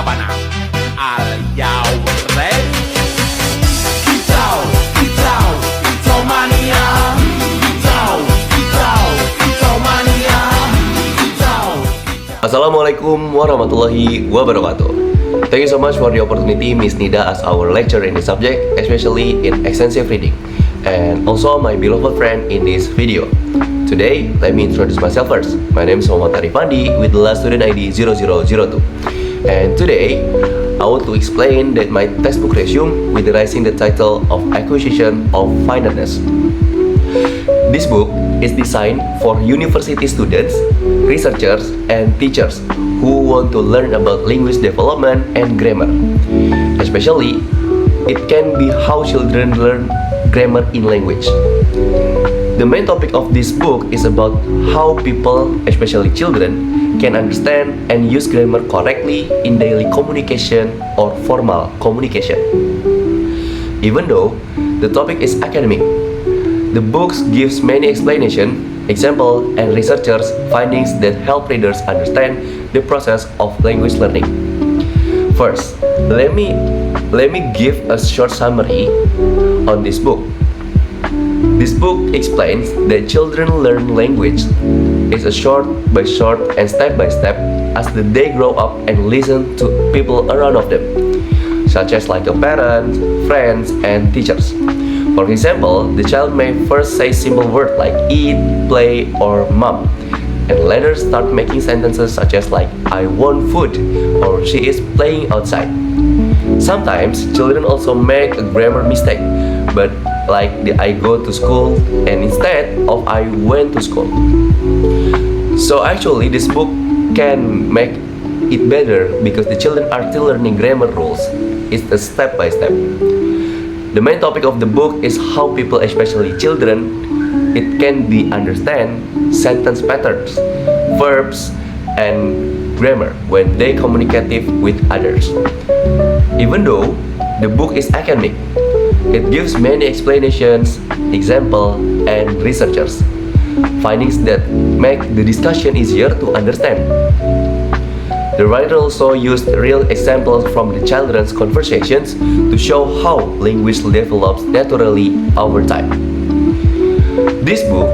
Apa now? Are y'all ready? Kicau, kicau, kicau mania. Kicau mania. Assalamualaikum warahmatullahi wabarakatuh. Thank you so much for the opportunity, Miss Nida, as our lecturer in this subject, especially in extensive reading, and also my beloved friend in this video. Today, let me introduce myself first. My name is Muhammad Arifandi with the last student ID 0002. And today, I want to explain that my textbook resume with raising the title of Acquisition of Finiteness. This book is designed for university students, researchers, and teachers who want to learn about language development and grammar. Especially, it can be how children learn grammar in language. The main topic of this book is about how people, especially children, can understand and use grammar correctly in daily communication or formal communication. Even though the topic is academic, the book gives many explanations, examples, and researchers' findings that help readers understand the process of language learning. First, let me give a short summary on this book. This book explains that children learn language is a short by short and step by step as they grow up and listen to people around of them, such as like a parent, friends, and teachers. For example, the child may first say simple words like eat, play, or mom, and later start making sentences such as like I want food or she is playing outside. Sometimes children also make a grammar mistake, but like the I go to school and instead of I went to school. So actually this book can make it better because the children are still learning grammar rules. It's a step by step. The main topic of the book is how people, especially children, it can be understand sentence patterns, verbs, and grammar when they communicative with others. Even though the book is academic, it gives many explanations, examples, and researchers findings that make the discussion easier to understand. The writer also used real examples from the children's conversations to show how language develops naturally over time. This book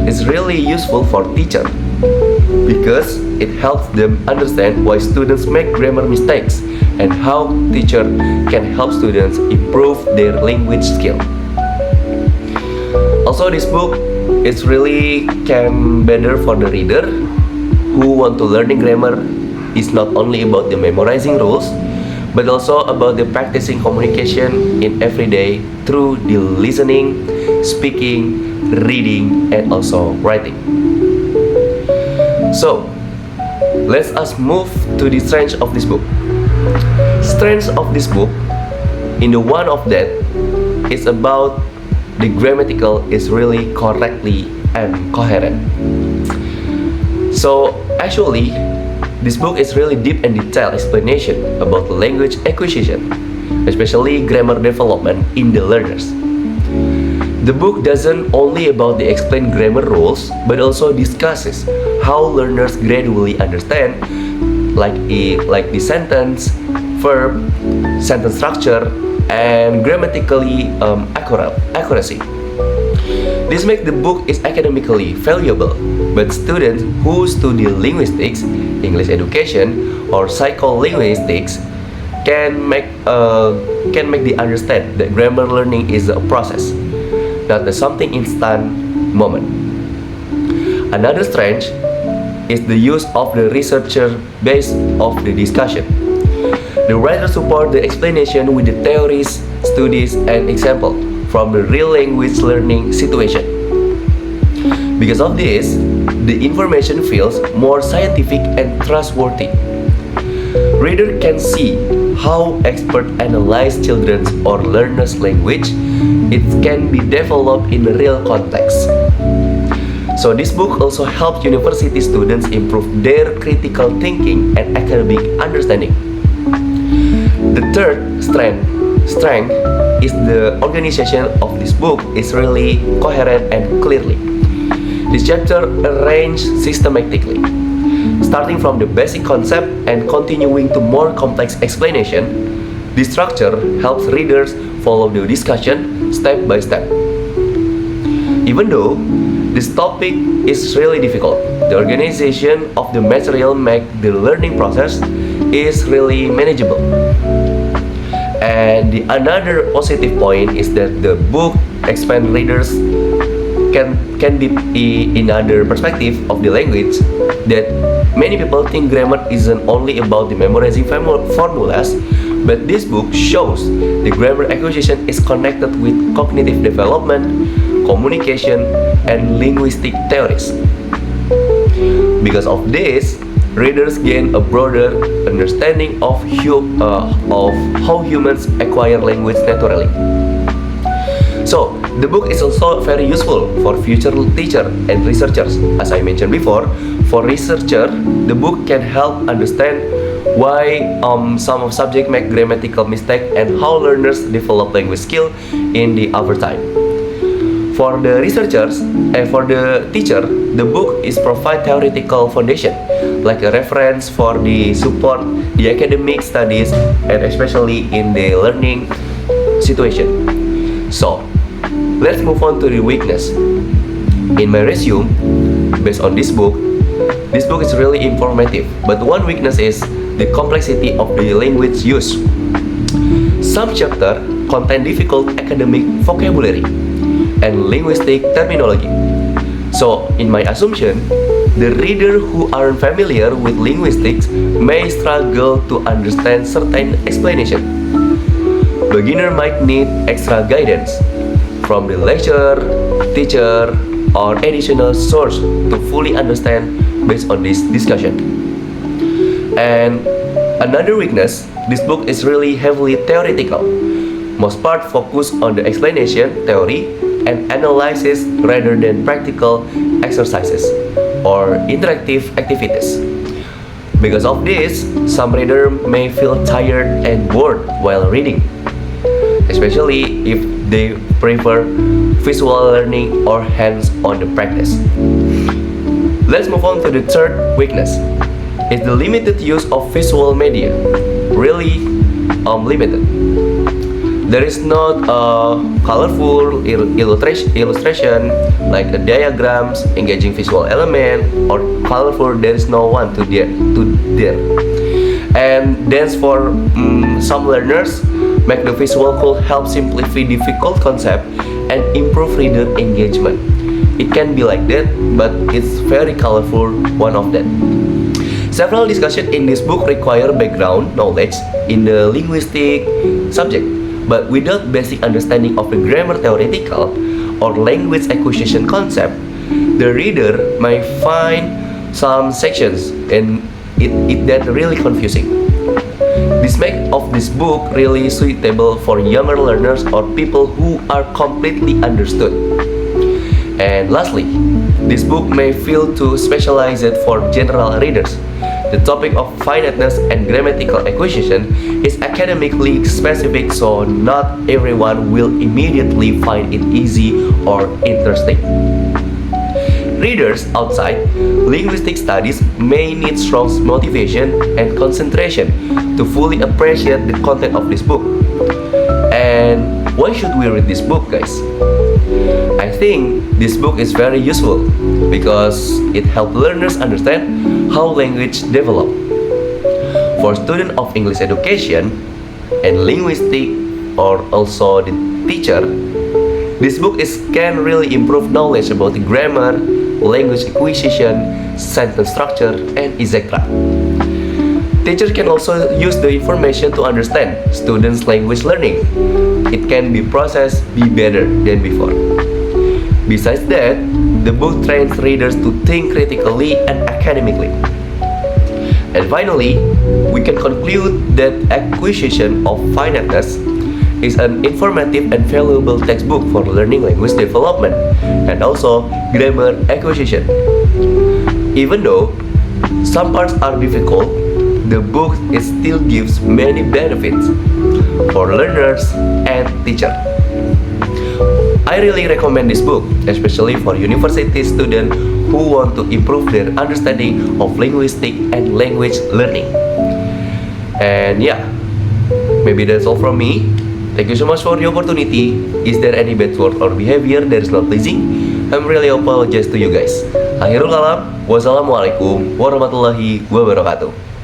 is really useful for teachers because it helps them understand why students make grammar mistakes and how teachers can help students improve their language skill. Also, this book is really can better for the reader who want to learning grammar. It's not only about the memorizing rules, but also about the practicing communication in everyday through the listening, speaking, reading, and also writing. So, let us move to the strength of this book. Strength of this book, in the one of that, is about the grammatical is really correctly and coherent. So actually, this book is really deep and detailed explanation about language acquisition, especially grammar development in the learners. The book doesn't only about the explain grammar rules, but also discusses how learners gradually understand like the sentence, verb, sentence structure, and grammatically accuracy. This makes the book is academically valuable, but students who study linguistics, English education, or psycholinguistics can make the understand that grammar learning is a process, not a something instant moment. Another strength is the use of the researcher base of the discussion. The writer support the explanation with the theories, studies, and example from the real language learning situation. Because of this, the information feels more scientific and trustworthy. Reader can see how experts analyze children's or learners' language. It can be developed in a real context. So this book also helps university students improve their critical thinking and academic understanding. The third strength is the organization of this book is really coherent and clearly. This chapter arranged systematically. starting from the basic concept and continuing to more complex explanation. This structure helps readers follow the discussion step by step. Even though this topic is really difficult, the organization of the material make the learning process is really manageable. And the another positive point is that the book expand readers can be in another perspective of the language, that many people think grammar isn't only about the memorizing formulas, but this book shows the grammar acquisition is connected with cognitive development, communication, and linguistic theories. Because of this, readers gain a broader understanding of how humans acquire language naturally. So, the book is also very useful for future teachers and researchers. As I mentioned before, for researcher, the book can help understand why some of subject make grammatical mistake and how learners develop language skill in the over time. For the researchers and for the teacher, the book is provide theoretical foundation, like a reference for the support the academic studies and especially in the learning situation. So, let's move on to the weakness. In my resume, based on this book is really informative, but one weakness is the complexity of the language used. Some chapters contain difficult academic vocabulary and linguistic terminology. So, in my assumption, the reader who aren't familiar with linguistics may struggle to understand certain explanation. Beginner might need extra guidance from the lecturer, teacher, or additional source to fully understand based on this discussion. And another weakness, this book is really heavily theoretical. Most part focus on the explanation, theory, and analysis rather than practical exercises or interactive activities. Because of this, some reader may feel tired and bored while reading, especially if they prefer visual learning or hands-on the practice. Let's move on to the third weakness. It's the limited use of visual media. Really limited. There is not a colorful illustration like the diagrams, engaging visual element, or colorful. There is no one to there. And then for some learners, make the visual could help simplify difficult concept and improve reader engagement. It can be like that, but it's very colorful. One of them. Several discussions in this book require background knowledge in the linguistic subject, but without basic understanding of the grammar theoretical or language acquisition concept, the reader may find some sections and it that really confusing. This makes of this book really suitable for younger learners or people who are completely understood. And lastly, this book may feel too specialized for general readers. The topic of finiteness and grammatical acquisition is academically specific, so not everyone will immediately find it easy or interesting. Readers outside linguistic studies may need strong motivation and concentration to fully appreciate the content of this book. And why should we read this book, guys? I think this book is very useful because it helps learners understand how language develop. For students of English education and linguistic or also the teacher, this book can really improve knowledge about the grammar, language acquisition, sentence structure, and etc. Teachers can also use the information to understand students' language learning. It can be processed better than before. Besides that, the book trains readers to think critically and academically. And finally, we can conclude that Acquisition of Finiteness is an informative and valuable textbook for learning language development and also grammar acquisition. Even though some parts are difficult, the book still gives many benefits for learners and teachers. I I really recommend this book, especially for university students who want to improve their understanding of linguistic and language learning. And yeah, maybe that's all from me. Thank you so much for the opportunity. Is there any bad word or behavior that is not pleasing? I'm really apologize to you guys. Akhirul kalam, wassalamualaikum warahmatullahi wabarakatuh.